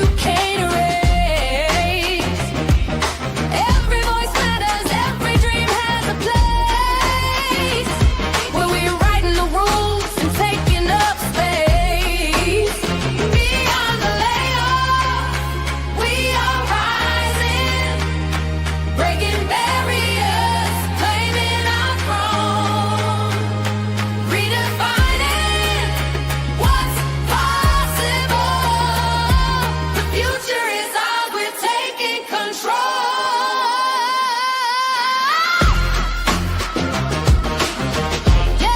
you can't erase. Every voice matters, every dream has a place, where we're writing the rules and taking up space. Beyond the layoff, we are rising, breaking barriers, claiming our throne, redefining what's possible. The future is ours, we're taking control. Yeah.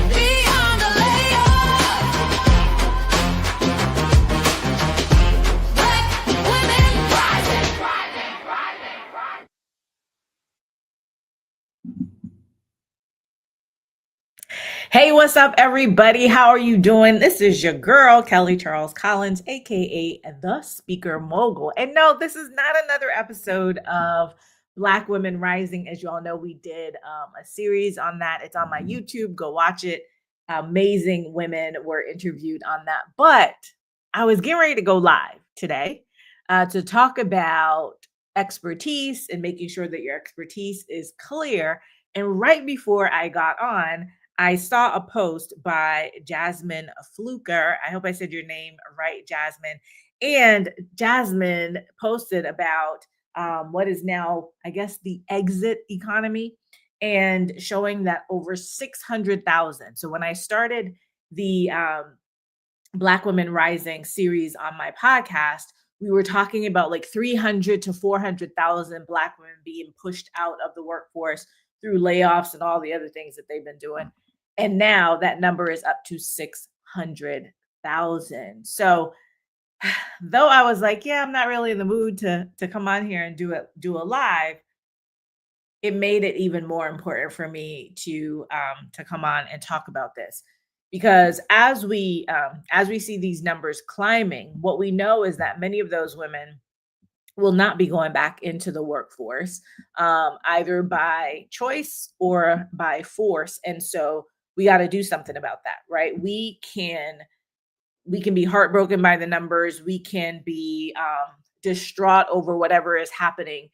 Beyond the layoff, Black women rising. Hey, what's up, everybody? How are you doing? This is your girl, Kelly Charles Collins, aka the Speaker Mogul. And no, this is not another episode of Black Women Rising. As you all know, we did a series on that. It's on my YouTube. Go watch it. Amazing women were interviewed on that. But I was getting ready to go live today to talk about expertise and making sure that your expertise is clear. And right before I got on, I saw a post by Jasmine Fluker. I hope I said your name right, Jasmine. And Jasmine posted about what is now, I guess, the exit economy, and showing that over 600,000. So when I started the Black Women Rising series on my podcast, we were talking about like 300 to 400,000 Black women being pushed out of the workforce through layoffs and all the other things that they've been doing. And now that number is up to 600,000. So though I was like, yeah, I'm not really in the mood to come on here and do a live, it made it even more important for me to come on and talk about this. Because as we see these numbers climbing, what we know is that many of those women will not be going back into the workforce, either by choice or by force. And so we got to do something about that, right? We can be heartbroken by the numbers. We can be distraught over whatever is happening,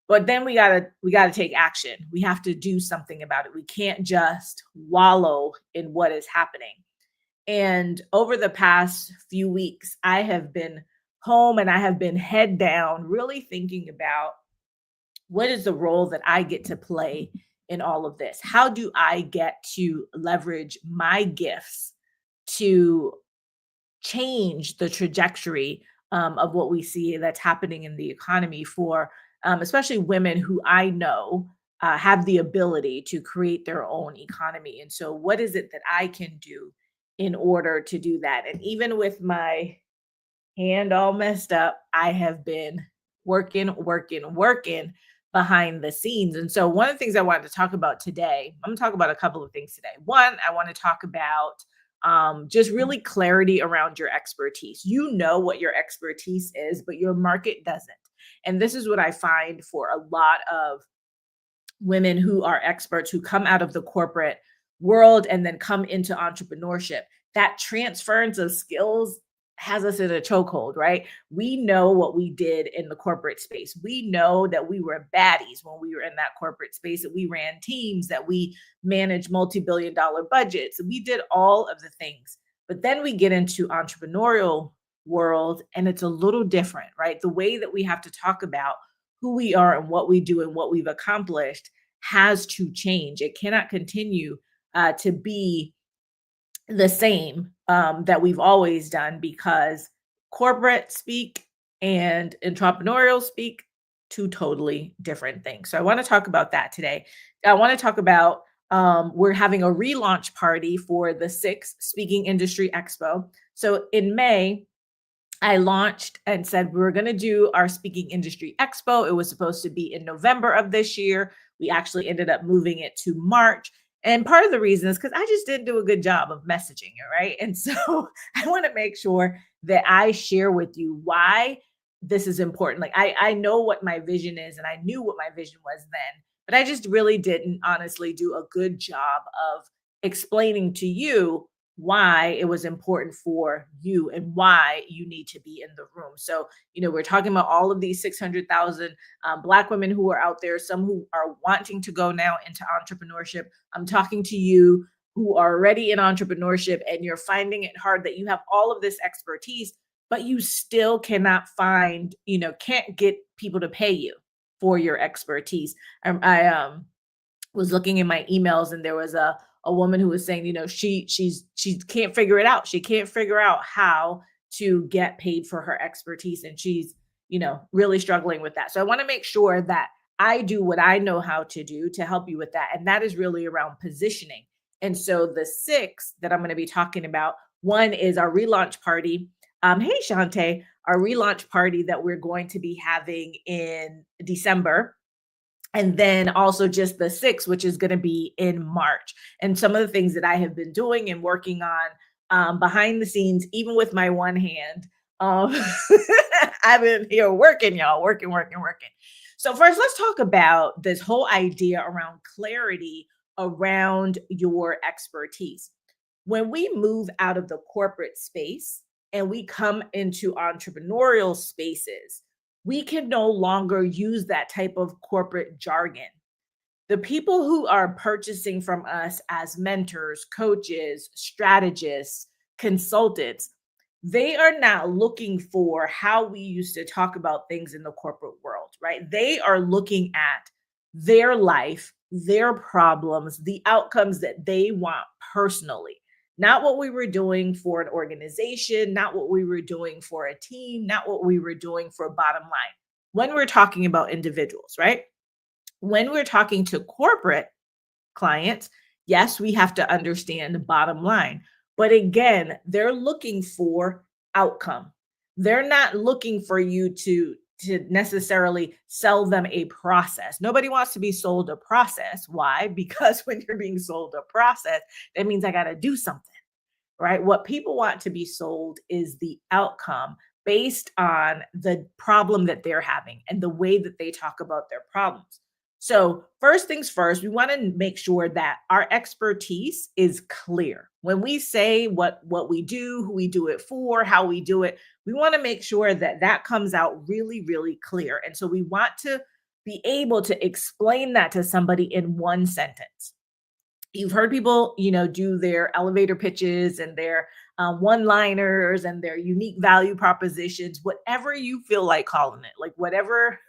but then we gotta take action. We have to do something about it. We can't just wallow in what is happening. And over the past few weeks, I have been home and I have been head down, really thinking about what is the role that I get to play in all of this? How do I get to leverage my gifts to change the trajectory of what we see that's happening in the economy for especially women who I know have the ability to create their own economy? And so what is it that I can do in order to do that? And even with my hand all messed up, I have been working behind the scenes. And so one of the things I wanted to talk about today, I'm going to talk about a couple of things today. One, I want to talk about just really clarity around your expertise. You know what your expertise is, but your market doesn't. And this is what I find for a lot of women who are experts, who come out of the corporate world and then come into entrepreneurship. That transference of skills has us in a chokehold, right? We know what we did in the corporate space. We know that we were baddies when we were in that corporate space, that we ran teams, that we managed multi-billion-dollar budgets. We did all of the things. But then we get into entrepreneurial world and it's a little different, right? The way that we have to talk about who we are and what we do and what we've accomplished has to change. It cannot continue to be the same that we've always done, because corporate speak and entrepreneurial speak, two totally different things. So I want to talk about that today. I want to talk about we're having a relaunch party for the 6th Speaking Industry Expo. So in May, I launched and said we were going to do our Speaking Industry Expo. It was supposed to be in November of this year. We actually ended up moving it to March. And part of the reason is because I just didn't do a good job of messaging it, right? And so I want to make sure that I share with you why this is important. Like I know what my vision is, and I knew what my vision was then, but I just really didn't honestly do a good job of explaining to you why it was important for you and why you need to be in the room. So, we're talking about all of these 600,000 Black women who are out there, some who are wanting to go now into entrepreneurship. I'm talking to you who are already in entrepreneurship and you're finding it hard that you have all of this expertise, but you still cannot find, can't get people to pay you for your expertise. I was looking in my emails and there was a woman who was saying, she can't figure it out. She can't figure out how to get paid for her expertise and she's, really struggling with that. So I want to make sure that I do what I know how to do to help you with that, and that is really around positioning. And so the 6 that I'm going to be talking about, one is our relaunch party. Hey Shante, our relaunch party that we're going to be having in December, and then also just the 6th, which is going to be in March. And some of the things that I have been doing and working on behind the scenes, even with my one hand, um, I've been here working, y'all, working, working, working. So, first, let's talk about this whole idea around clarity around your expertise. When we move out of the corporate space and we come into entrepreneurial spaces, we can no longer use that type of corporate jargon. The people who are purchasing from us as mentors, coaches, strategists, consultants, they are now looking for how we used to talk about things in the corporate world, right? They are looking at their life, their problems, the outcomes that they want personally. Not what we were doing for an organization, not what we were doing for a team, not what we were doing for a bottom line. When we're talking about individuals, right? When we're talking to corporate clients, yes, we have to understand the bottom line. But again, they're looking for outcome. They're not looking for you to necessarily sell them a process. Nobody wants to be sold a process. Why? Because when you're being sold a process, that means I got to do something, right? What people want to be sold is the outcome based on the problem that they're having and the way that they talk about their problems. So, first things first, we want to make sure that our expertise is clear. When we say what we do, who we do it for, how we do it, we want to make sure that that comes out really really clear. And so we want to be able to explain that to somebody in one sentence. You've heard people, do their elevator pitches and their one-liners and their unique value propositions, whatever you feel like calling it, like whatever,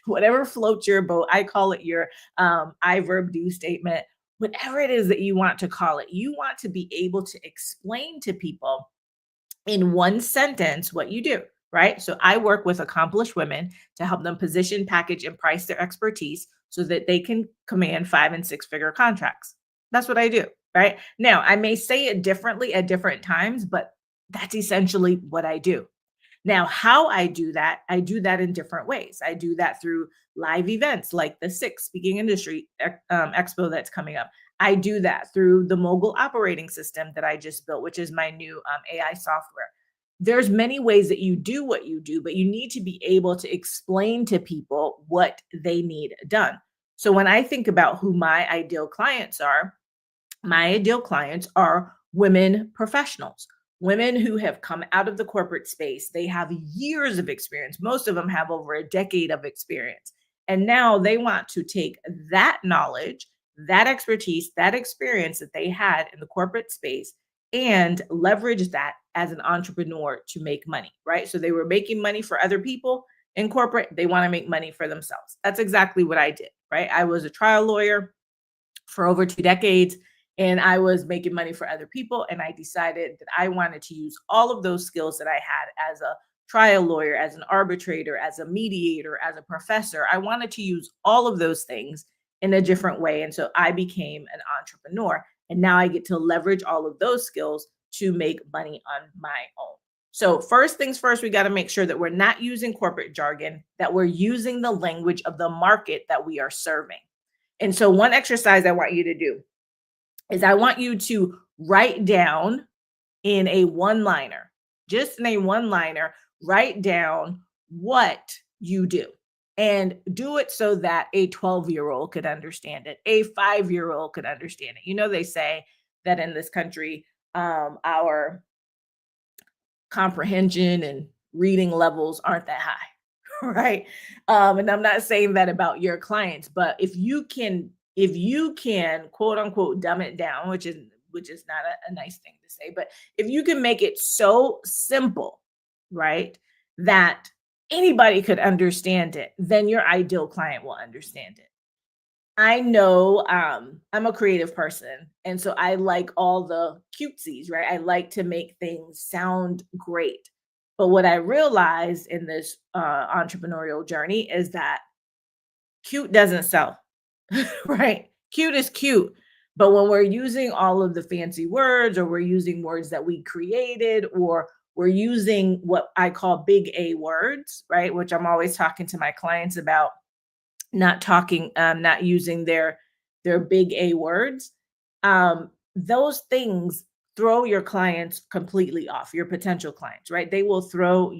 whatever floats your boat. I call it your I verb do statement. Whatever it is that you want to call it, you want to be able to explain to people in one sentence what you do, right? So I work with accomplished women to help them position, package, and price their expertise so that they can command 5 and 6 figure contracts. That's what I do, right? Now, I may say it differently at different times, but that's essentially what I do. Now, how I do that in different ways. I do that through live events like the Six Speaking Industry Expo that's coming up. I do that through the Mogul operating system that I just built, which is my new AI software. There's many ways that you do what you do, but you need to be able to explain to people what they need done. So when I think about who my ideal clients are women professionals, women who have come out of the corporate space. They have years of experience. Most of them have over a decade of experience. And now they want to take that knowledge, that expertise, that experience that they had in the corporate space and leverage that as an entrepreneur to make money, right? So they were making money for other people in corporate. They want to make money for themselves. That's exactly what I did, right? I was a trial lawyer for over 2 decades and I was making money for other people. And I decided that I wanted to use all of those skills that I had as a trial lawyer, as an arbitrator, as a mediator, as a professor. I wanted to use all of those things in a different way. And so I became an entrepreneur. And now I get to leverage all of those skills to make money on my own. So, first things first, we got to make sure that we're not using corporate jargon, that we're using the language of the market that we are serving. And so, one exercise I want you to do is I want you to write down in a one liner, just in a one liner, write down what you do and do it so that a 12-year-old could understand it, a 5-year-old could understand it. They say that in this country, our comprehension and reading levels aren't that high, right? And I'm not saying that about your clients, but if you can quote unquote dumb it down, which is not a nice thing to say, but if you can make it so simple, right, that anybody could understand it, then your ideal client will understand it. I know, I'm a creative person, and so I like all the cutesies, right? I like to make things sound great. But what I realized in this entrepreneurial journey is that cute doesn't sell, right? Cute is cute. But when we're using all of the fancy words, or we're using words that we created, or we're using what I call big A words, right? Which I'm always talking to my clients about not using their big A words. Those things throw your clients completely off, your potential clients, right? They will throw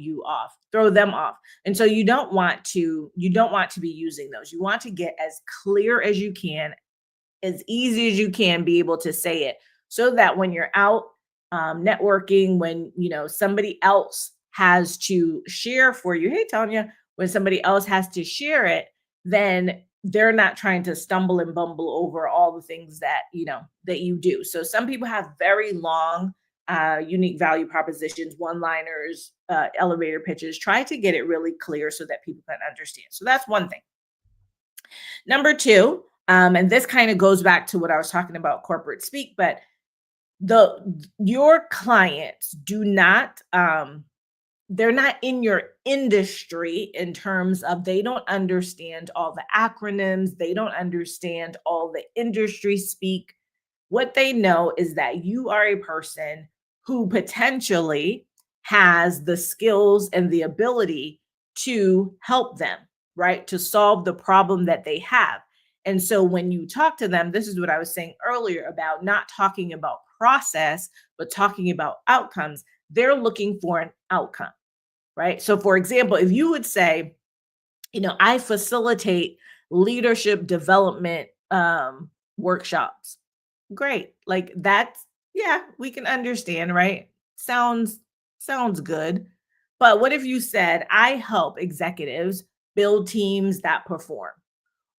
them off. And so you don't want to be using those. You want to get as clear as you can, as easy as you can be able to say it, so that when you're out networking, when somebody else has to share for you, hey Tanya, when somebody else has to share it, then they're not trying to stumble and bumble over all the things that you do. So some people have very long unique value propositions, one liners, elevator pitches. Try to get it really clear so that people can understand. So that's one thing. Number two, and this kind of goes back to what I was talking about corporate speak, but your clients do not they're not in your industry, in terms of they don't understand all the acronyms, they don't understand all the industry speak. What they know is that you are a person who potentially has the skills and the ability to help them, right? To solve the problem that they have. And so when you talk to them, this is what I was saying earlier about not talking about process, but talking about outcomes. They're looking for an outcome, right? So, for example, if you would say, I facilitate leadership development workshops. Great. Like that's, yeah, we can understand, right? Sounds good. But what if you said, I help executives build teams that perform?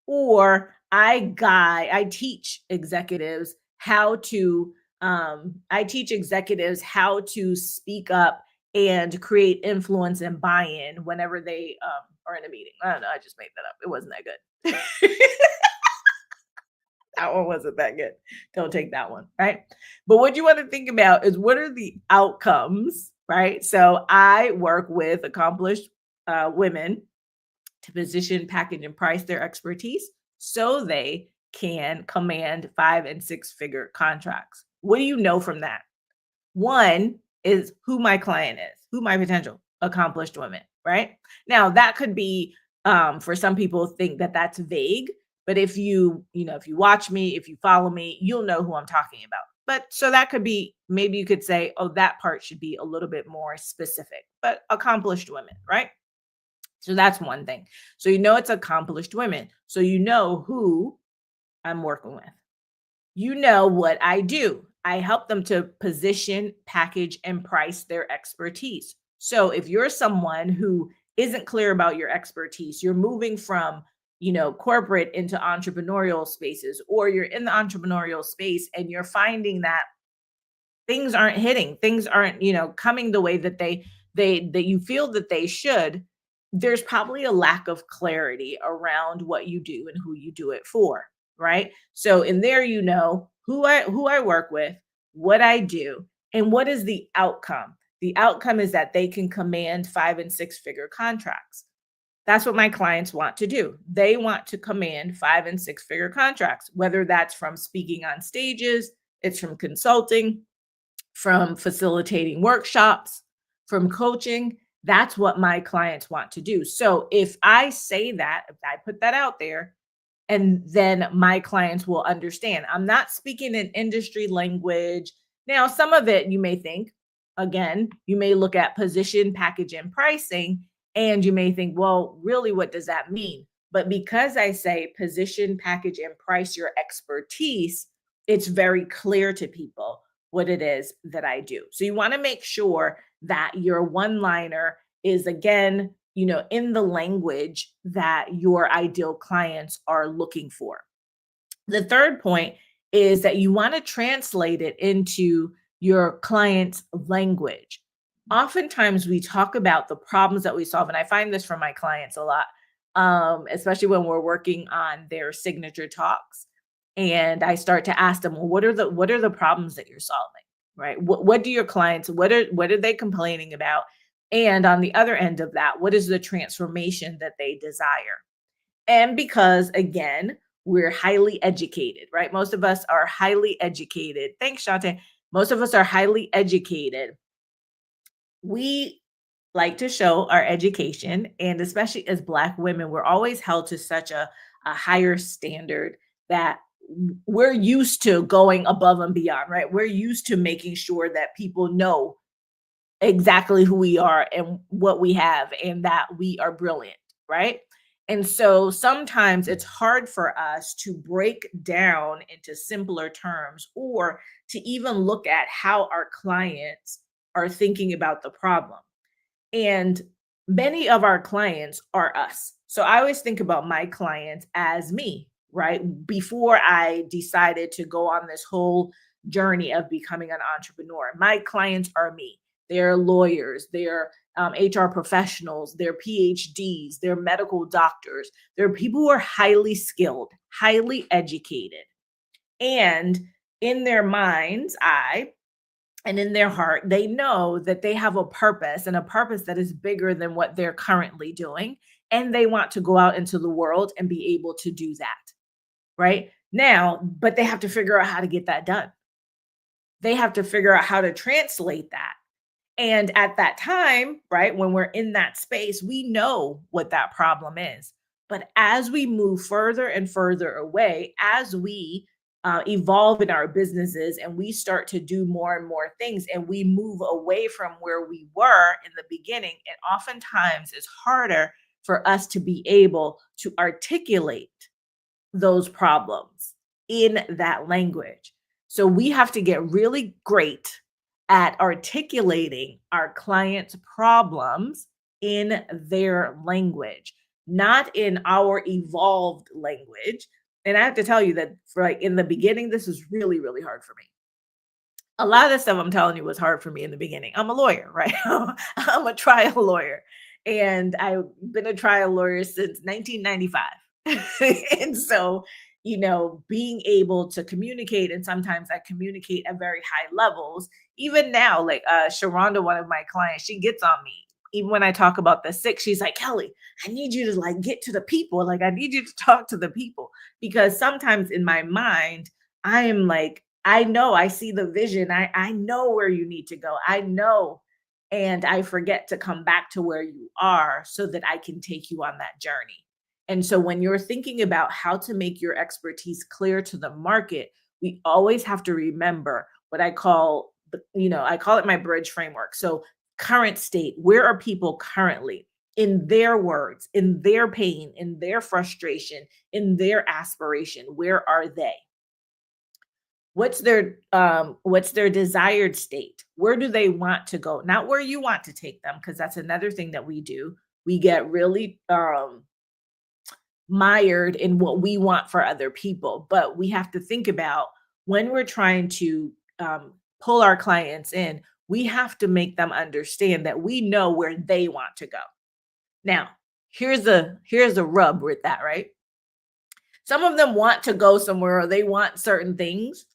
Or I teach executives how to speak up and create influence and buy-in whenever they are in a meeting. I don't know, I just made that up. It wasn't that good. That one wasn't that good. Don't take that one, right? But what you want to think about is, what are the outcomes, right? So I work with accomplished women to position, package, and price their expertise so they can command 5 and 6 figure contracts. What do you know from that? One is who my client is, who my potential accomplished women, right? Now that could be, for some people think that that's vague, but if you watch me, if you follow me, you'll know who I'm talking about. But so that could be, maybe you could say, oh, that part should be a little bit more specific, but accomplished women, right? So that's one thing. So it's accomplished women. So you know who I'm working with. You know what I do. I help them to position, package, and price their expertise. So if you're someone who isn't clear about your expertise, you're moving from, corporate into entrepreneurial spaces, or you're in the entrepreneurial space and you're finding that things aren't hitting, things aren't, coming the way that you feel that they should, there's probably a lack of clarity around what you do and who you do it for, right? So in there, who I work with, what I do, and what is the outcome. The outcome is that they can command 5 and 6 figure contracts. That's what my clients want to do. They want to command 5 and 6 figure contracts, whether that's from speaking on stages, it's from consulting, from facilitating workshops, from coaching. That's what my clients want to do. So if I say that, if I put that out there, and then my clients will understand. I'm not speaking in industry language. Now, some of it you may think, again, you may look at position, package, and pricing, and you may think, well, really, what does that mean? But because I say position, package, and price your expertise, it's very clear to people. what it is that I do. So you want to make sure that your one liner is again, in the language that your ideal clients are looking for. The third point is that you want to translate it into your client's language. Oftentimes, we talk about the problems that we solve, and I find this from my clients a lot, especially when we're working on their signature talks. And I start to ask them, well, what are the problems that you're solving, right? What do your clients what are they complaining about? And on the other end of that, what is the transformation that they desire? And because again, we're highly educated, right? Most of us are highly educated. Thanks, Shante. Most of us are highly educated. We like to show our education, and especially as Black women, we're always held to such a higher standard that we're used to going above and beyond, right? We're used to making sure that people know exactly who we are and what we have and that we are brilliant, right? And so sometimes it's hard for us to break down into simpler terms or to even look at how our clients are thinking about the problem. And many of our clients are us. So I always think about my clients as me, right? Before I decided to go on this whole journey of becoming an entrepreneur, my clients are me. They're lawyers, they're HR professionals, they're PhDs, they're medical doctors, they're people who are highly skilled, highly educated. And in their mind's eye, and in their heart, they know that they have a purpose and a purpose that is bigger than what they're currently doing. And they want to go out into the world and be able to do that. Right now, but they have to figure out how to get that done. They have to figure out how to translate that. And at that time, right, when we're in that space, we know what that problem is. But as we move further and further away, as we evolve in our businesses and we start to do more and more things and we move away from where we were in the beginning, it oftentimes is harder for us to be able to articulate those problems in that language. So we have to get really great at articulating our clients' problems in their language, not in our evolved language. And I have to tell you that for like in the beginning, this was really, really hard for me. A lot of the stuff I'm telling you was hard for me in the beginning. I'm a lawyer, right? I'm a trial lawyer. And I've been a trial lawyer since 1995. And so, being able to communicate, and sometimes I communicate at very high levels. Even now, like Sharonda, one of my clients, she gets on me. Even when I talk about the sick, she's like, Kelly, I need you to like get to the people. Like, I need you to talk to the people. Because sometimes in my mind, I am like, I know, I see the vision. I know where you need to go. I know. And I forget to come back to where you are so that I can take you on that journey. And so when you're thinking about how to make your expertise clear to the market, we always have to remember what I call I call it my bridge framework. So current state, where are people currently in their words, in their pain, in their frustration, in their aspiration? Where are they? What's their desired state? Where do they want to go? Not where you want to take them, because that's another thing that we do. We get really mired in what we want for other people, but we have to think about when we're trying to pull our clients in, we have to make them understand that we know where they want to go. Now, here's a rub with that, right? Some of them want to go somewhere or they want certain things.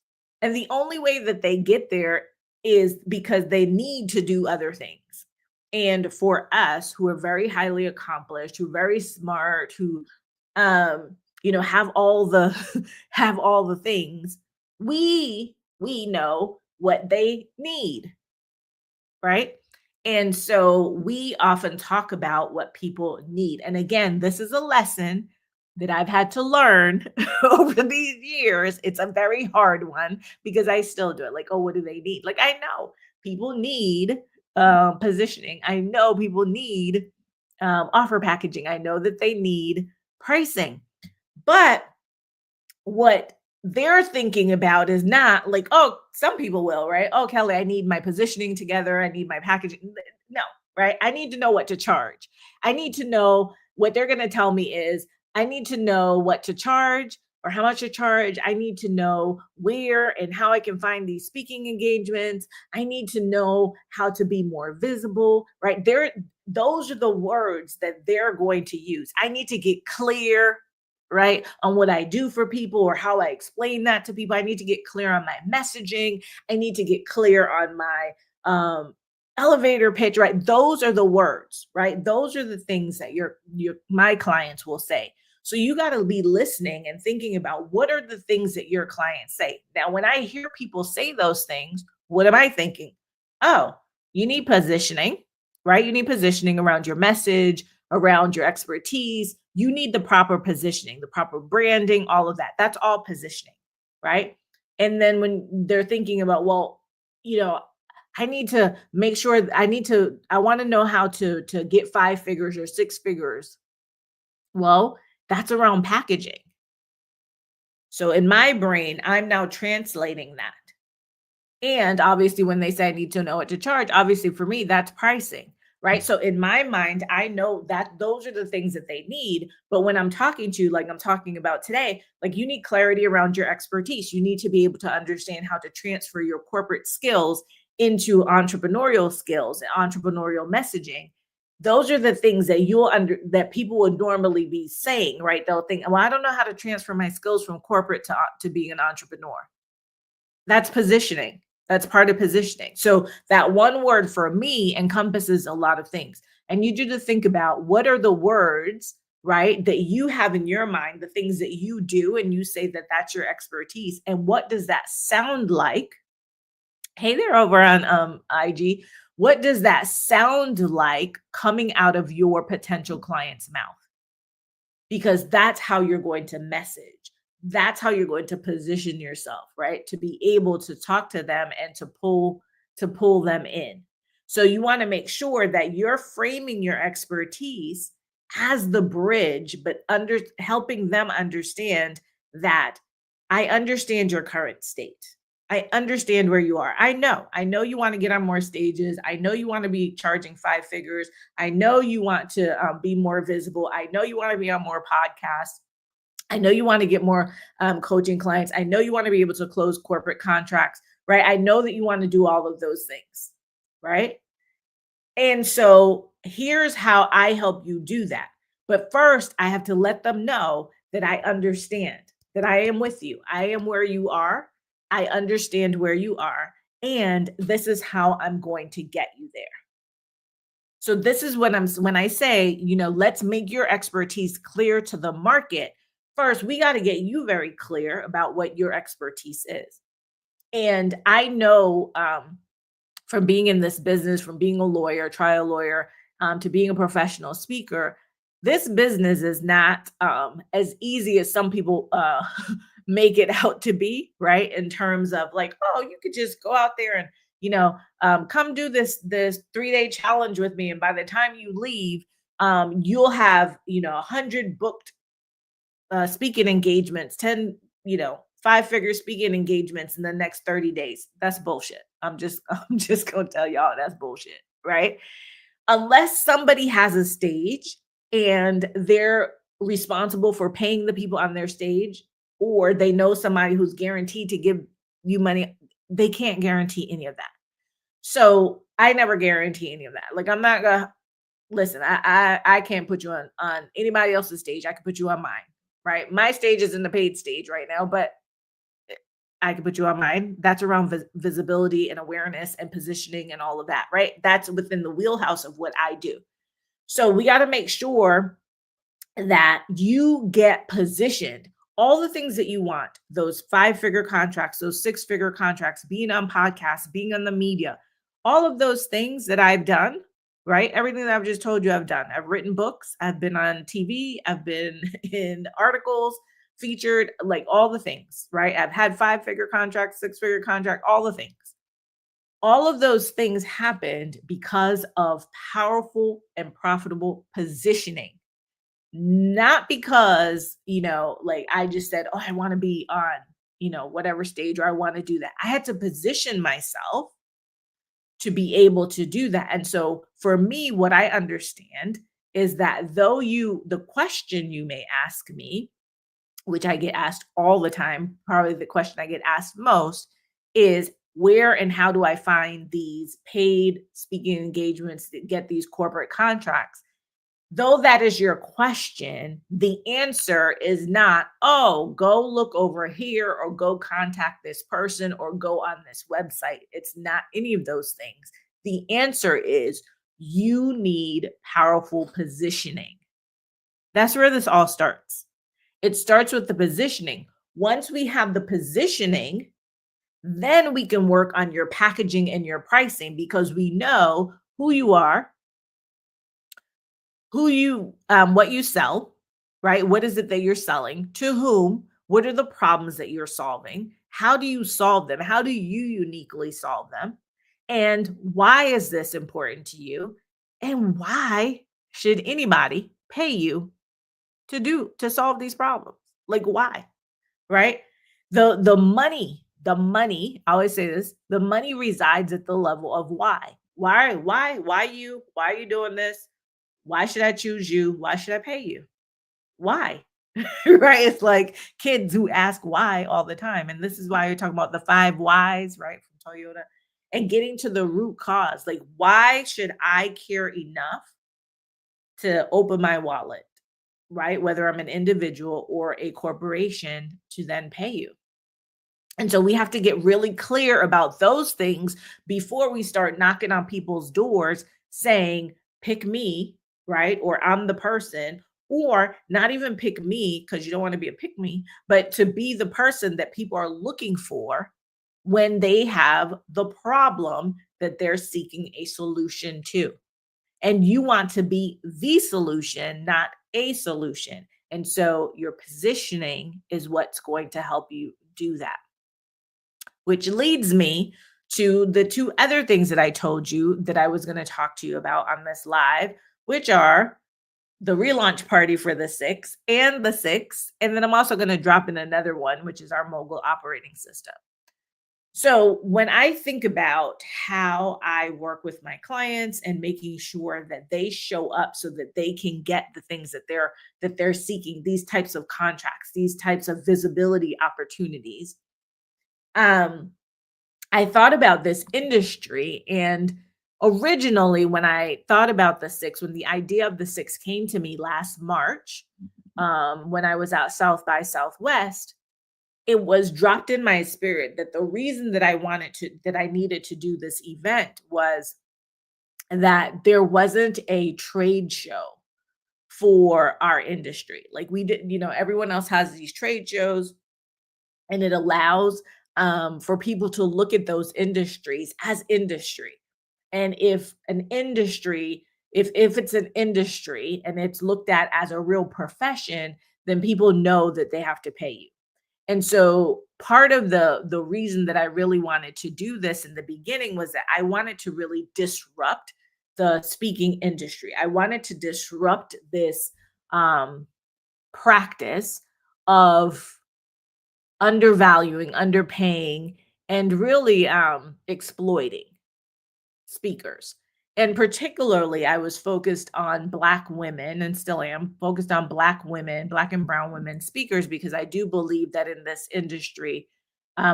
And the only way that they get there is because they need to do other things. And for us who are very highly accomplished, who are very smart, who have all the have all the things, we know what they need, right? And so we often talk about what people need. And again, this is a lesson that I've had to learn over these years. It's a very hard one because I still do it. Like, oh, what do they need? Like, I know people need positioning. I know people need offer packaging. I know that they need pricing. But what they're thinking about is not like, oh, some people will, right? Oh, Kelly, I need my positioning together. I need my packaging. No, right? I need to know what to charge. I need to know what they're going to tell me is I need to know what to charge or how much to charge. I need to know where and how I can find these speaking engagements. I need to know how to be more visible, right? Those are the words that they're going to use. I need to get clear, right, on what I do for people or how I explain that to people. I need to get clear on my messaging. I need to get clear on my elevator pitch, right? Those are the words, right? Those are the things that your my clients will say. So you got to be listening and thinking about what are the things that your clients say. Now, when I hear people say those things, what am I thinking? Oh, you need positioning, right? You need positioning around your message, around your expertise. You need the proper positioning, the proper branding, all of that. That's all positioning, right? And then when they're thinking about, well, you know, I need to make sure I want to know how to get 5 figures or 6 figures. Well, that's around packaging. So in my brain, I'm now translating that. And obviously, when they say I need to know what to charge, obviously for me, that's pricing, right? So in my mind, I know that those are the things that they need. But when I'm talking to you, like I'm talking about today, like you need clarity around your expertise. You need to be able to understand how to transfer your corporate skills into entrepreneurial skills and entrepreneurial messaging. Those are the things that that people would normally be saying, right? They'll think, well, I don't know how to transfer my skills from corporate to being an entrepreneur. That's positioning. That's part of positioning. So that one word for me encompasses a lot of things. I need you to think about what are the words, right, that you have in your mind, the things that you do, and you say that that's your expertise. And what does that sound like? Hey there over on IG. What does that sound like coming out of your potential client's mouth? Because that's how you're going to message. That's how you're going to position yourself, right? To be able to talk to them and to pull them in. So you want to make sure that you're framing your expertise as the bridge, but under helping them understand that I understand your current state. I understand where you are. I know you want to get on more stages. I know you want to be charging 5 figures. I know you want to be more visible. I know you want to be on more podcasts. I know you want to get more coaching clients. I know you want to be able to close corporate contracts, right? I know that you want to do all of those things, right? And so here's how I help you do that. But first, I have to let them know that I understand, that I am with you. I am where you are. I understand where you are. And this is how I'm going to get you there. So this is when I say, let's make your expertise clear to the market. First, we got to get you very clear about what your expertise is. And I know from being in this business, from being a lawyer, trial lawyer, to being a professional speaker, this business is not as easy as some people make it out to be, right? In terms of like, oh, you could just go out there and come do this 3-day challenge with me, and by the time you leave, you'll have 100 booked speaking engagements, 10 5-figure speaking engagements in the next 30 days. That's bullshit. I'm just gonna tell y'all that's bullshit, right? Unless somebody has a stage and they're responsible for paying the people on their stage, or they know somebody who's guaranteed to give you money, they can't guarantee any of that. So I never guarantee any of that. Like I'm not gonna listen. I can't put you on anybody else's stage. I can put you on mine, right? My stage is in the paid stage right now, but I can put you on mine. That's around visibility and awareness and positioning and all of that, right? That's within the wheelhouse of what I do. So we got to make sure that you get positioned. All the things that you want, those 5-figure contracts, those 6-figure contracts, being on podcasts, being on the media, all of those things that I've done, right? Everything that I've just told you I've done. I've written books, I've been on TV, I've been in articles, featured, like all the things, right? I've had 5-figure contracts, 6-figure contract, all the things. All of those things happened because of powerful and profitable positioning, not because, like I just said, oh, I want to be on whatever stage, or I want to do that. I had to position myself to be able to do that. And so for me, what I understand is that though the question you may ask me, which I get asked all the time, probably the question I get asked most is, where and how do I find these paid speaking engagements that get these corporate contracts? Though that is your question, the answer is not, oh, go look over here or go contact this person or go on this website. It's not any of those things. The answer is you need powerful positioning. That's where this all starts. It starts with the positioning. Once we have the positioning, then we can work on your packaging and your pricing because we know who you are, what you sell, right? What is it that you're selling? To whom? What are the problems that you're solving? How do you solve them? How do you uniquely solve them? And why is this important to you? And why should anybody pay you to solve these problems? Like why? Right? The money, I always say this, the money resides at the level of why. Why are you doing this? Why should I choose you? Why should I pay you? Why? Right? It's like kids who ask why all the time. And this is why you're talking about the five whys, right? From Toyota. And getting to the root cause. Like, why should I care enough to open my wallet, right? Whether I'm an individual or a corporation to then pay you. And so we have to get really clear about those things before we start knocking on people's doors saying, pick me, right? Or I'm the person, or not even pick me because you don't want to be a pick me, but to be the person that people are looking for when they have the problem that they're seeking a solution to. And you want to be the solution, not a solution. And so your positioning is what's going to help you do that, which leads me to the two other things that I told you that I was going to talk to you about on this live, which are the relaunch party for the six and the six. And then I'm also going to drop in another one, which is our mogul operating system. So when I think about how I work with my clients and making sure that they show up so that they can get the things that they're seeking, these types of contracts, these types of visibility opportunities, um, I thought about this industry. And originally, when I thought about the six, when the idea of the six came to me last March, when I was out South by Southwest, it was dropped in my spirit that the reason that I needed to do this event was that there wasn't a trade show for our industry. Like we did, everyone else has these trade shows, and it allows for people to look at those industries as industry. And if it's an industry and it's looked at as a real profession, then people know that they have to pay you. And so part of the reason that I really wanted to do this in the beginning was that I wanted to really disrupt the speaking industry. I wanted to disrupt this practice of undervaluing, underpaying, and really exploiting speakers. And particularly, I was focused on Black women and still am focused on Black women, Black and Brown women speakers, because I do believe that in this industry,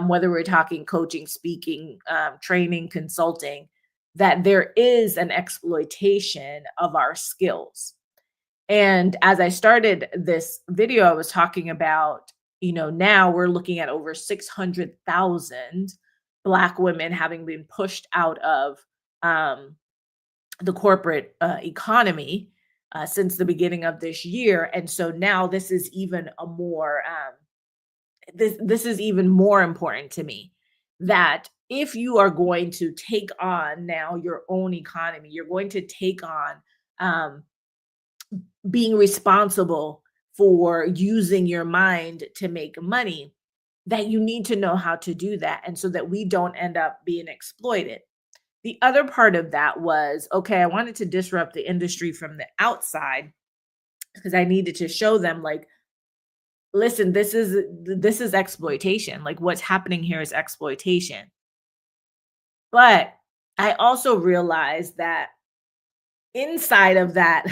whether we're talking coaching, speaking, training, consulting, that there is an exploitation of our skills. And as I started this video, I was talking about, now we're looking at over 600,000 Black women having been pushed out of um, the corporate economy since the beginning of this year. And so now this is even a more this is even more important to me, that if you are going to take on now your own economy, you're going to take on um, being responsible for using your mind to make money, that you need to know how to do that. And so that we don't end up being exploited. The other part of that was, okay, I wanted to disrupt the industry from the outside because I needed to show them, like, listen, this is exploitation. Like what's happening here is exploitation. But I also realized that inside of that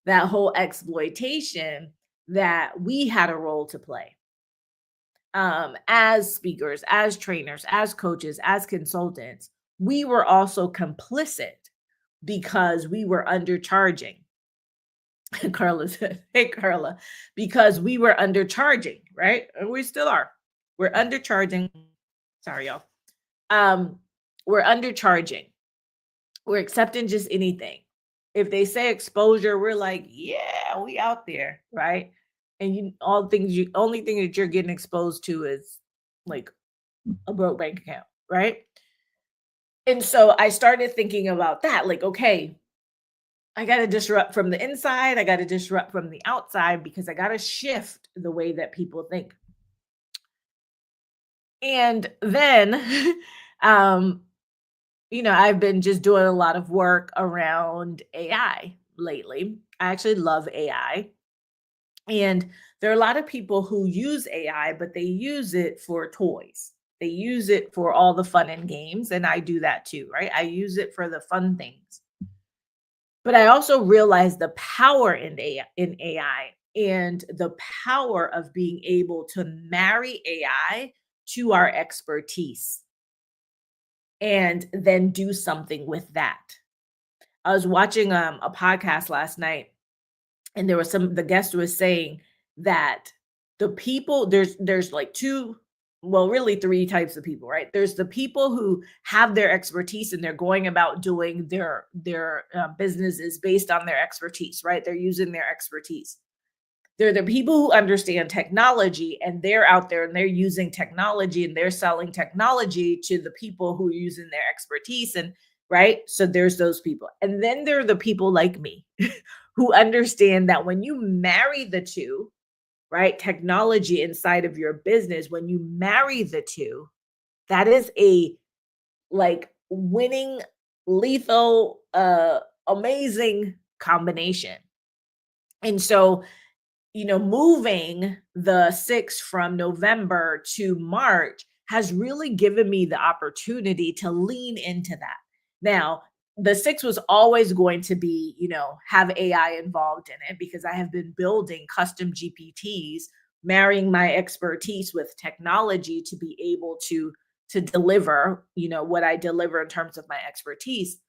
that whole exploitation, that we had a role to play as speakers, as trainers, as coaches, as consultants. We were also complicit because we were undercharging. Carla said, "Hey, Carla," because we were undercharging, right? And we still are. We're undercharging. Sorry, y'all. Um, we're undercharging. We're accepting just anything. If they say exposure, we're like, yeah, we out there, right? And you all things you only thing that you're getting exposed to is like a broke bank account, right? And so I started thinking about that, like, okay, I got to disrupt from the inside, I got to disrupt from the outside because I got to shift the way that people think. And then um I've been just doing a lot of work around AI lately. I actually love AI. And there are a lot of people who use AI, but they use it for toys. They use it for all the fun and games. And I do that too, right? I use it for the fun things. But I also realize the power in AI and the power of being able to marry AI to our expertise and then do something with that. I was watching a podcast last night, and there was the guest was saying that the people there's like two, well, really three types of people, right? There's the people who have their expertise and they're going about doing their businesses based on their expertise, right? They're using their expertise. They're the people who understand technology and they're out there and they're using technology and they're selling technology to the people who are using their expertise. And right. So there's those people. And then there are the people like me who understand that when you marry the two, right, technology inside of your business, when you marry the two, that is a like winning, lethal, amazing combination. And so moving the 6 from November to March has really given me the opportunity to lean into that. Now, the 6 was always going to be, have AI involved in it because I have been building custom GPTs, marrying my expertise with technology to be able to deliver, what I deliver in terms of my expertise.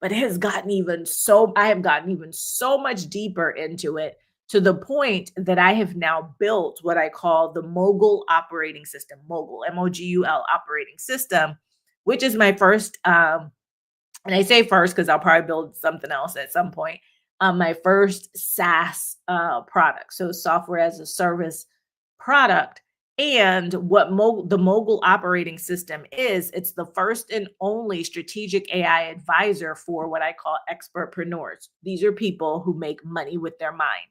But it has gotten even so I have gotten even so much deeper into it, to the point that I have now built what I call the Mogul operating system, Mogul, MOGUL operating system, which is my first, and I say first because I'll probably build something else at some point, my first SaaS product. So software as a service product. And what the Mogul operating system is, it's the first and only strategic AI advisor for what I call expertpreneurs. These are people who make money with their mind.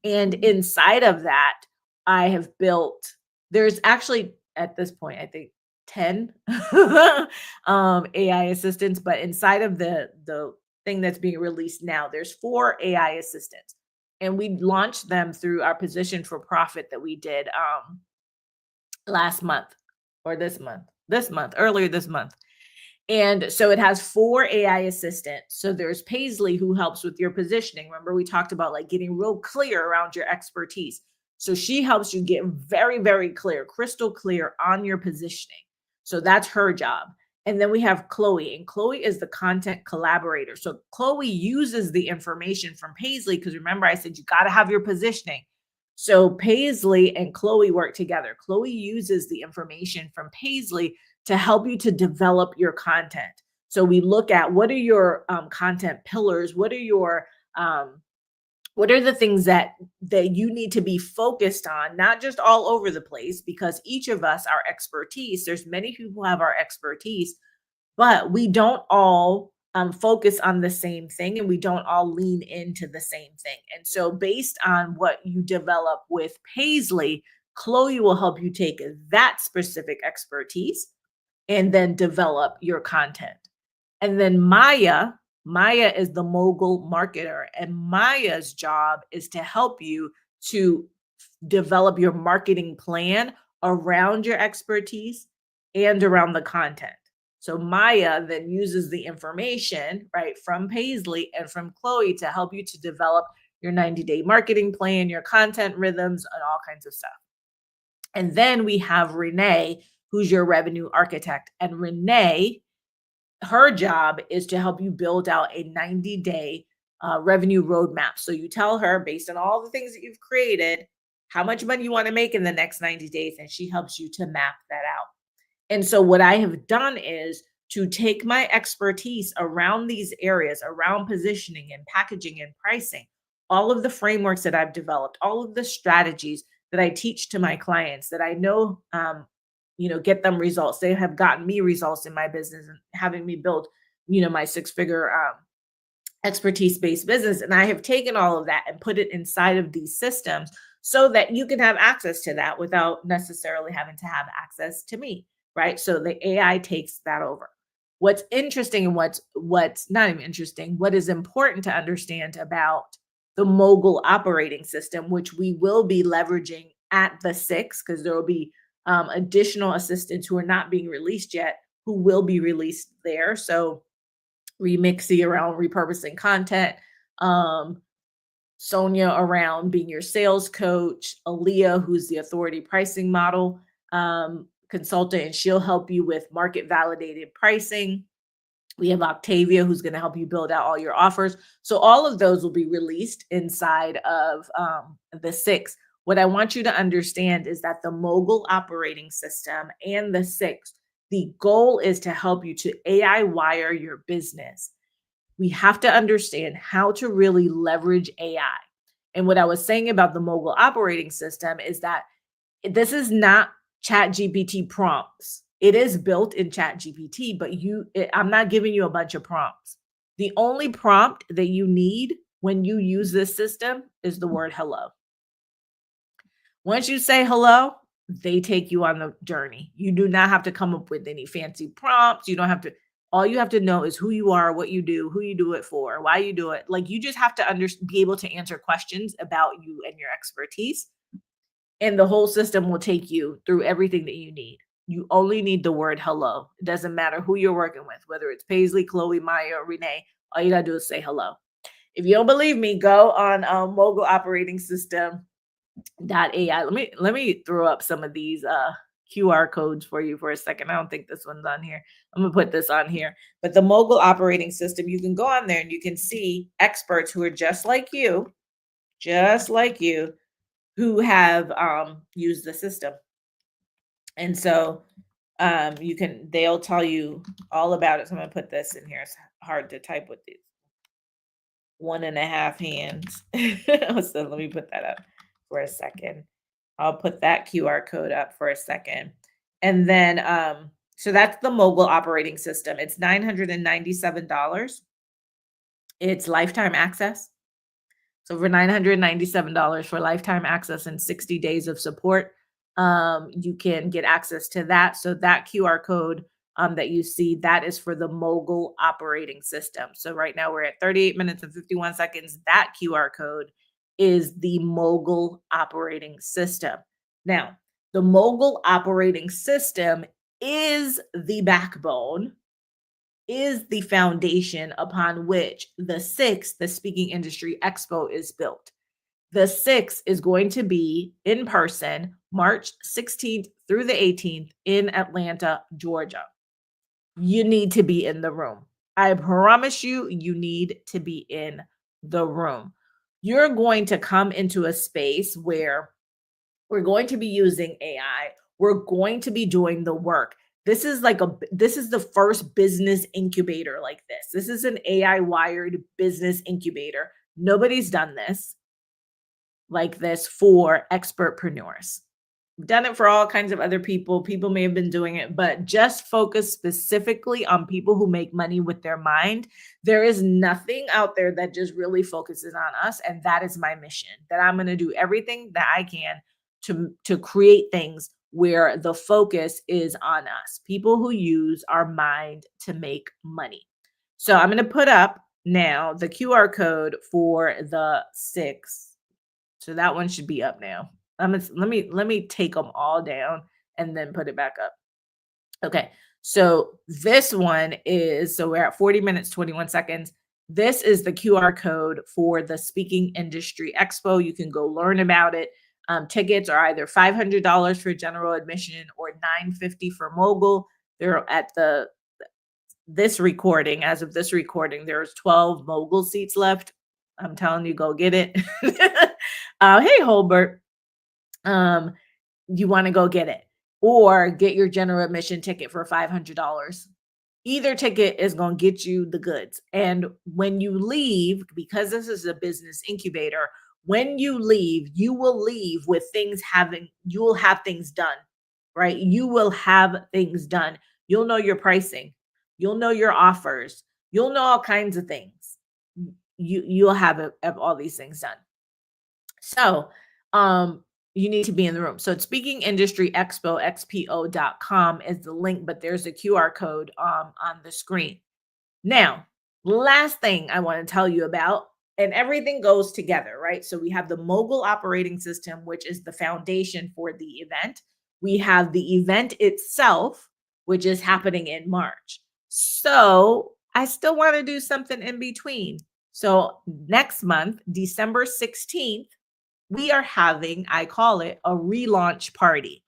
And inside of that, I have built, there's actually at this point, I think 10 AI assistants, but inside of the thing that's being released now, there's 4 AI assistants. And we launched them through our position for profit that we did last month or this month, earlier this month. And so it has 4 AI assistants. So there's Paisley who helps with your positioning. Remember, we talked about like getting real clear around your expertise. So she helps you get very, very clear, crystal clear on your positioning. So that's her job. And then we have Chloe, and Chloe is the content collaborator. So Chloe uses the information from Paisley because remember, I said you got to have your positioning. So Paisley and Chloe work together. Chloe uses the information from Paisley to help you to develop your content. So we look at what are your content pillars, um, what are the things that you need to be focused on, not just all over the place, because each of us, our expertise, there's many people who have our expertise, but we don't all focus on the same thing and we don't all lean into the same thing. And so, based on what you develop with Paisley, Chloe will help you take that specific expertise and then develop your content. And then Maya is the mogul marketer, and Maya's job is to help you to develop your marketing plan around your expertise and around the content. So Maya then uses the information, right, from Paisley and from Chloe to help you to develop your 90-day marketing plan, your content rhythms, and all kinds of stuff. And then we have Renee, who's your revenue architect. And Renee, her job is to help you build out a 90-day revenue roadmap. So you tell her, based on all the things that you've created, how much money you want to make in the next 90 days, and she helps you to map that out. And so what I have done is to take my expertise around these areas, around positioning and packaging and pricing, all of the frameworks that I've developed, all of the strategies that I teach to my clients that I know, get them results. They have gotten me results in my business and having me build, my six-figure expertise-based business. And I have taken all of that and put it inside of these systems so that you can have access to that without necessarily having to have access to me, right? So the AI takes that over. What's interesting and what's not even interesting, what is important to understand about the mogul operating system, which we will be leveraging at the six, because there will be additional assistants who are not being released yet, who will be released there. So remixing around repurposing content, Sonia around being your sales coach, Aaliyah, who's the authority pricing model consultant, and she'll help you with market validated pricing. We have Octavia, who's going to help you build out all your offers. So all of those will be released inside of the six. What I want you to understand is that the mogul operating system and the six, the goal is to help you to AI wire your business. We have to understand how to really leverage AI. And what I was saying about the mogul operating system is that this is not chat GPT prompts. It is built in chat GPT, but I'm not giving you a bunch of prompts. The only prompt that you need when you use this system is the word hello. Once you say hello, they take you on the journey. You do not have to come up with any fancy prompts. You don't have to, all you have to know is who you are, what you do, who you do it for, why you do it. Like, you just have to be able to answer questions about you and your expertise. And the whole system will take you through everything that you need. You only need the word hello. It doesn't matter who you're working with, whether it's Paisley, Chloe, Maya, or Renee. All you gotta do is say hello. If you don't believe me, go on moguloperatingsystem.ai. Let me throw up some of these QR codes for you for a second. I don't think this one's on here. I'm gonna put this on here. But the mogul operating system, you can go on there and you can see experts who are just like you, who have used the system. And so they'll tell you all about it. So I'm gonna put this in here. It's hard to type with these 1.5 hands. So let me put that up for a second. I'll put that QR code up for a second. And then so that's the mogul operating system. It's $997. It's lifetime access. So for $997 for lifetime access and 60 days of support, you can get access to that. So that QR code that you see, that is for the mogul operating system. So right now we're at 38 minutes and 51 seconds. That QR code is the mogul operating system. Now, the mogul operating system is the backbone, is the foundation upon which the sixth, the Speaking Industry Expo, is built. The sixth is going to be in person March 16th through the 18th in Atlanta, Georgia. You need to be in the room. I promise you, you need to be in the room. You're going to come into a space where we're going to be using AI. We're going to be doing the work. This is the first business incubator like this. This is an AI wired business incubator. Nobody's done this like this for expertpreneurs. We've done it for all kinds of other people. People may have been doing it, but just focus specifically on people who make money with their mind. There is nothing out there that just really focuses on us. And that is my mission, that I'm going to do everything that I can to create things where the focus is on us, people who use our mind to make money. So I'm going to put up now the QR code for the six. So that one should be up now. let me take them all down and then put it back up. Okay. So this one is, so we're at 40 minutes, 21 seconds. This is the QR code for the Speaking Industry Expo. You can go learn about it. Tickets are either $500 for general admission or $950 for mogul. They're at the this recording, as of this recording, there's 12 mogul seats left. I'm telling you, go get it. Hey, Holbert. Um, you want to go get it or get your general admission ticket for $500. Either ticket is going to get you the goods. And when you leave, because this is a business incubator, when you leave, you will leave with you will have things done, right? You will have things done. You'll know your pricing, you'll know your offers, you'll know all kinds of things. You'll have all these things done. So, you need to be in the room. So it's Speaking Industry Expo, xpo.com is the link, but there's a QR code on the screen. Now, last thing I want to tell you about, and everything goes together, right? So we have the Mogul operating system, which is the foundation for the event. We have the event itself, which is happening in March. So I still want to do something in between. So next month, December 16th, we are having, I call it a relaunch party.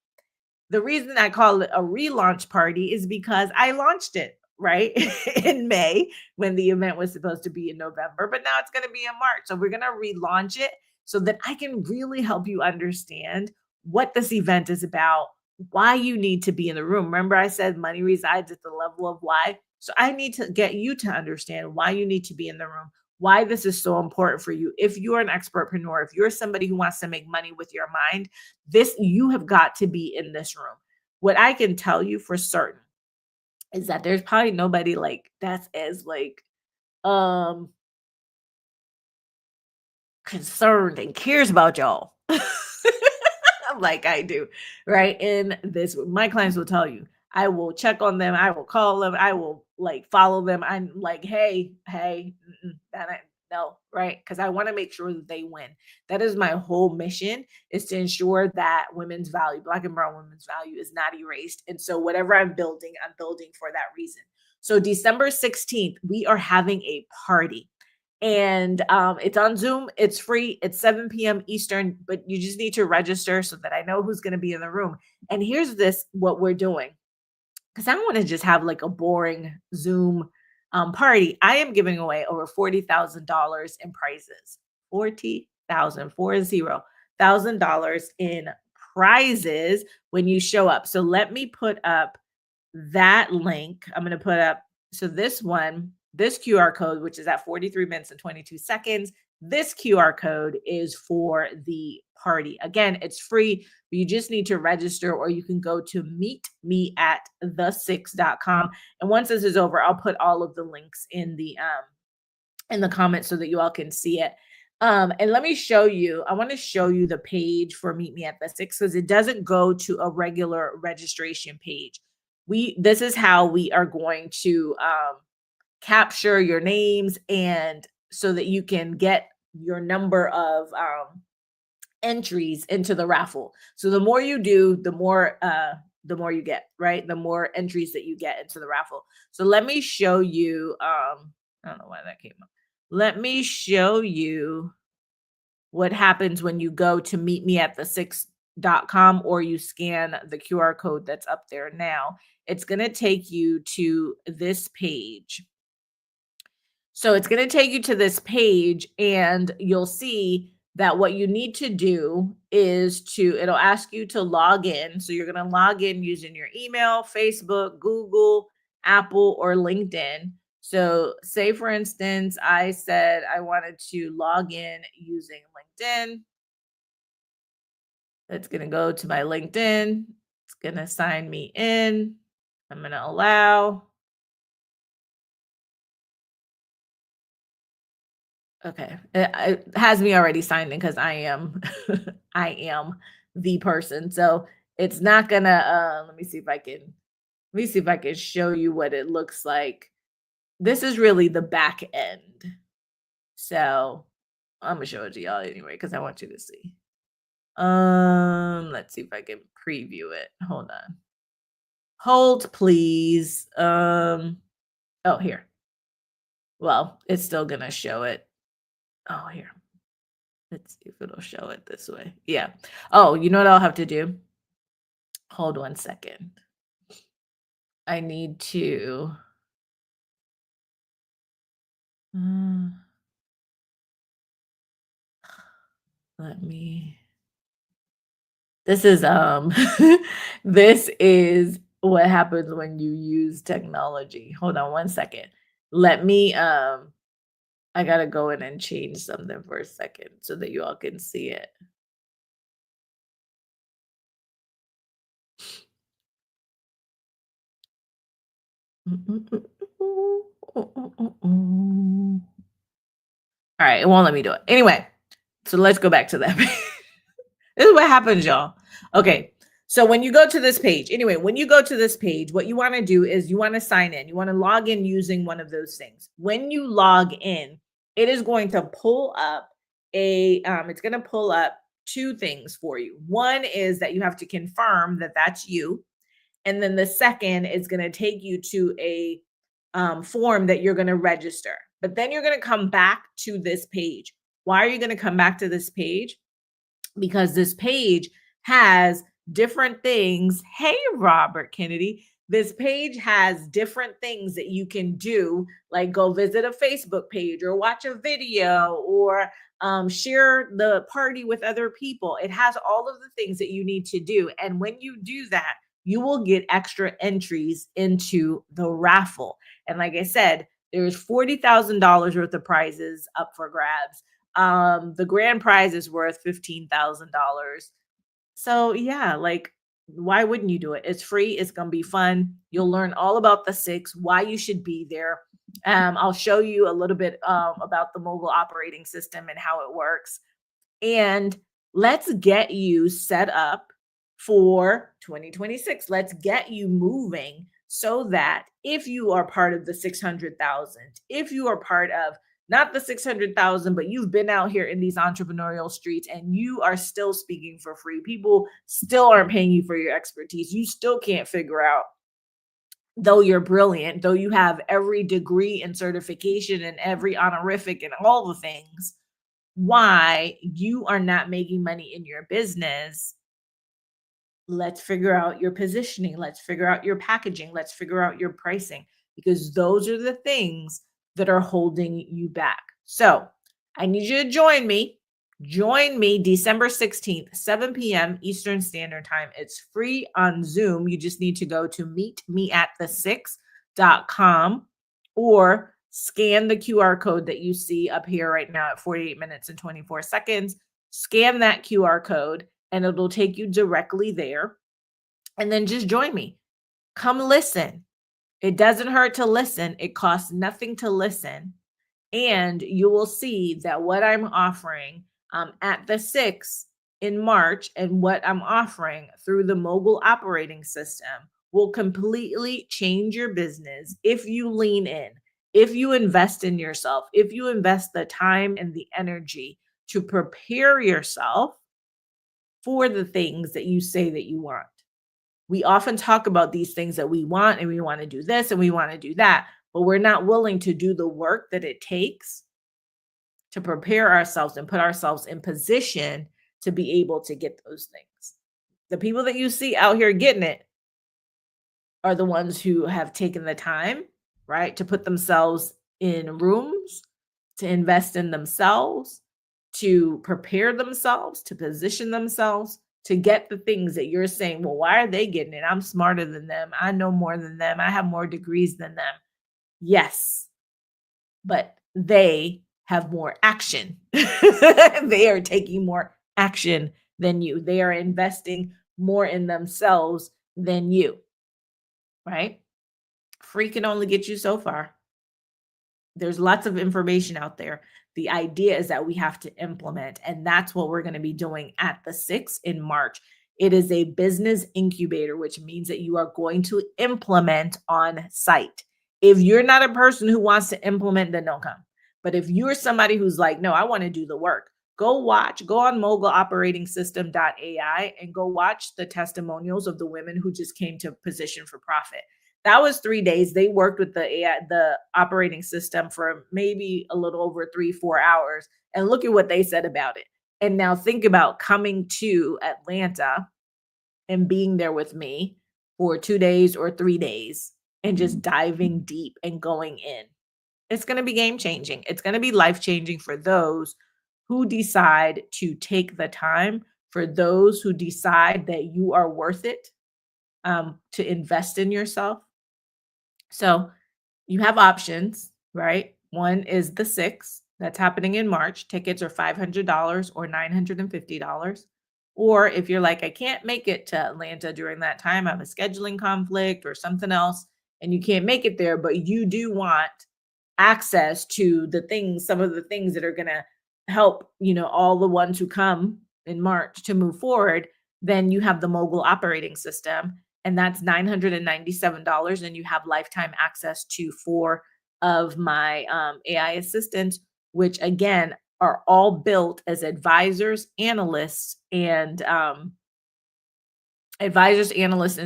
The reason I call it a relaunch party is because I launched it, right? In May when the event was supposed to be in November, but now it's going to be in March. So we're going to relaunch it so that I can really help you understand what this event is about, why you need to be in the room. Remember, I said money resides at the level of why. So I need to get you to understand why you need to be in the room, why this is so important for you. If you're an expertpreneur, if you're somebody who wants to make money with your mind, this you have got to be in this room. What I can tell you for certain is that there's probably nobody like that's as like um concerned and cares about y'all like I do, right? And this, my clients will tell you, I will check on them, I will call them, I will like follow them. I'm like, hey, no, right? Because I want to make sure that they win. That is my whole mission: is to ensure that women's value, Black and Brown women's value, is not erased. And so, whatever I'm building for that reason. So, December 16th, we are having a party and it's on Zoom. It's free. It's 7 p.m. Eastern, but you just need to register so that I know who's going to be in the room. And here's this what we're doing, because I don't want to just have like a boring Zoom party. I am giving away over $40,000 in prizes. 40,000, 40,000 in prizes when you show up. So let me put up that link. I'm going to put up, so this one, this QR code, which is at 43 minutes and 22 seconds, this QR code is for the party. Again, it's free, but you just need to register, or you can go to meetmeatthe6.com. And once this is over, I'll put all of the links in the comments so that you all can see it. And let me show you, I want to show you the page for Meet Me at the Six, because it doesn't go to a regular registration page. This is how we are going to capture your names, and so that you can get your number of entries into the raffle. So the more you do, the more you get, right? The more entries that you get into the raffle. So let me show you I don't know why that came up. Let me show you what happens when you go to meetmeatthe6.com, or you scan the QR code that's up there now. It's going to take you to this page. So it's going to take you to this page, and you'll see that what you need to do is it'll ask you to log in. So you're going to log in using your email, Facebook, Google, Apple, or LinkedIn. So say, for instance, I said I wanted to log in using LinkedIn. It's going to go to my LinkedIn. It's going to sign me in. I'm going to allow. Okay. It has me already signed in because I am I am the person. So it's not gonna let me see if I can show you what it looks like. This is really the back end. So I'm gonna show it to y'all anyway because I want you to see. Let's see if I can preview it. Hold on. Hold, please. Oh, here. Well, it's still gonna show it. Oh, here. Let's see if it'll show it this way. Yeah. Oh, you know what I'll have to do? Hold 1 second. I need to. uh, Let me. This is this is what happens when you use technology. Hold on 1 second. Let me I gotta go in and change something for a second so that you all can see it. All right, it won't let me do it. Anyway, so let's go back to that. This is what happens, y'all. Okay. So when you go to this page, anyway, when you go to this page, what you want to do is you want to sign in. You want to log in using one of those things. When you log in, it is going to pull up it's going to pull up two things for you. One is that you have to confirm that that's you. And then the second is going to take you to a form that you're going to register. But then you're going to come back to this page. Why are you going to come back to this page? Because this page has different things. Hey, Robert Kennedy. This page has different things that you can do, like go visit a Facebook page or watch a video or share the party with other people. It has all of the things that you need to do. And when you do that, you will get extra entries into the raffle. And like I said, there's $40,000 worth of prizes up for grabs. The grand prize is worth $15,000. So yeah, like why wouldn't you do it? It's free, it's gonna be fun. You'll learn all about the six, why you should be there. I'll show you a little bit about the mobile operating system and how it works. And let's get you set up for 2026. Let's get you moving so that if you are part of the 600,000, if you are part of not the 600,000, but you've been out here in these entrepreneurial streets and you are still speaking for free, people still aren't paying you for your expertise. You still can't figure out, though you're brilliant, though you have every degree and certification and every honorific and all the things, why you are not making money in your business. Let's figure out your positioning. Let's figure out your packaging. Let's figure out your pricing because those are the things that are holding you back. So I need you to join me. Join me December 16th, 7 p.m. Eastern Standard Time. It's free on Zoom. You just need to go to meetmeatthe6.com or scan the QR code that you see up here right now at 48 minutes and 24 seconds. Scan that QR code and it'll take you directly there. And then just join me. Come listen. It doesn't hurt to listen. It costs nothing to listen. And you will see that what I'm offering at the 6 in March and what I'm offering through the mobile operating system will completely change your business if you lean in, if you invest in yourself, if you invest the time and the energy to prepare yourself for the things that you say that you want. We often talk about these things that we want and we want to do this and we want to do that, but we're not willing to do the work that it takes to prepare ourselves and put ourselves in position to be able to get those things. The people that you see out here getting it are the ones who have taken the time, right, to put themselves in rooms, to invest in themselves, to prepare themselves, to position themselves to get the things that you're saying, well, why are they getting it? I'm smarter than them. I know more than them. I have more degrees than them. Yes, but they have more action. They are taking more action than you. They are investing more in themselves than you, right? Free can only get you so far. There's lots of information out there. The idea is that we have to implement, and that's what we're going to be doing at the 6 in March. It is a business incubator, which means that you are going to implement on site. If you're not a person who wants to implement, then don't come. But if you're somebody who's like, no, I want to do the work, go on moguloperatingsystem.ai and go watch the testimonials of the women who just came to Position for Profit. That was 3 days. They worked with the AI, the operating system for maybe a little over 3, 4 hours. And look at what they said about it. And now think about coming to Atlanta and being there with me for 2 days or 3 days and just diving deep and going in. It's going to be game changing. It's going to be life changing for those who decide to take the time, for those who decide that you are worth it, to invest in yourself. So you have options, right? One is the 6th, that's happening in March. Tickets are $500 or $950. Or if you're like, I can't make it to Atlanta during that time, I have a scheduling conflict or something else, and you can't make it there, but you do want access to the things, some of the things that are going to help, all the ones who come in March to move forward, then you have the Mogul operating system, and that's $997, and you have lifetime access to 4 of my AI assistants, which again are all built as advisors, analysts, and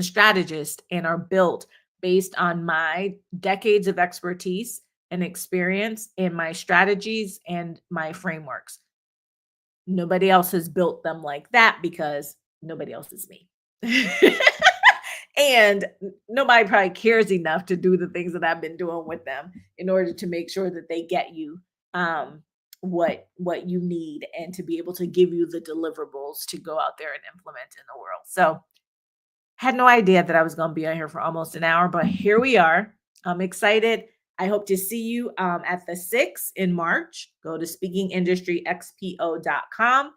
strategists, and are built based on my decades of expertise and experience in my strategies and my frameworks. Nobody else has built them like that because nobody else is me. And nobody probably cares enough to do the things that I've been doing with them in order to make sure that they get you what you need and to be able to give you the deliverables to go out there and implement in the world. So had no idea that I was going to be on here for almost an hour, but here we are. I'm excited. I hope to see you at the 6th in March. Go to speakingindustryxpo.com.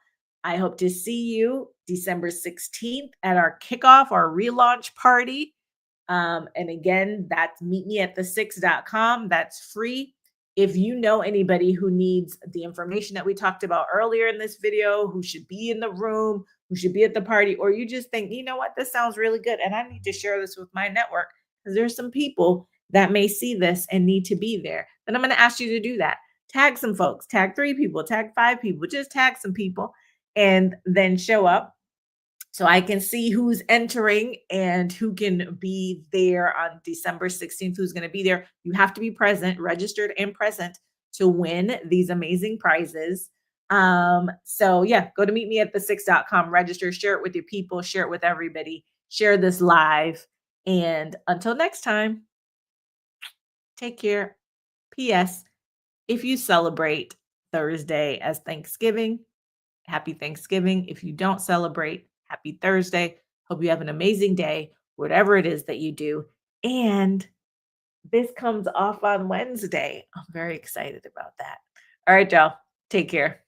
I hope to see you December 16th at our kickoff, our relaunch party. And again, that's meetmeatthe6.com. That's free. If you know anybody who needs the information that we talked about earlier in this video, who should be in the room, who should be at the party, or you just think, you know what, this sounds really good, and I need to share this with my network because there's some people that may see this and need to be there, then I'm going to ask you to do that. Tag some folks, tag 3 people, tag 5 people, just tag some people, and then show up so I can see who's entering and who can be there on December 16th, who's going to be there. You have to be present, registered and present to win these amazing prizes. So yeah, go to meetmeatthe6.com, register, share it with your people, share it with everybody, share this live. And until next time, take care. P.S. If you celebrate Thursday as Thanksgiving, happy Thanksgiving. If you don't celebrate, happy Thursday. Hope you have an amazing day, whatever it is that you do. And this comes off on Wednesday. I'm very excited about that. All right, y'all. Take care.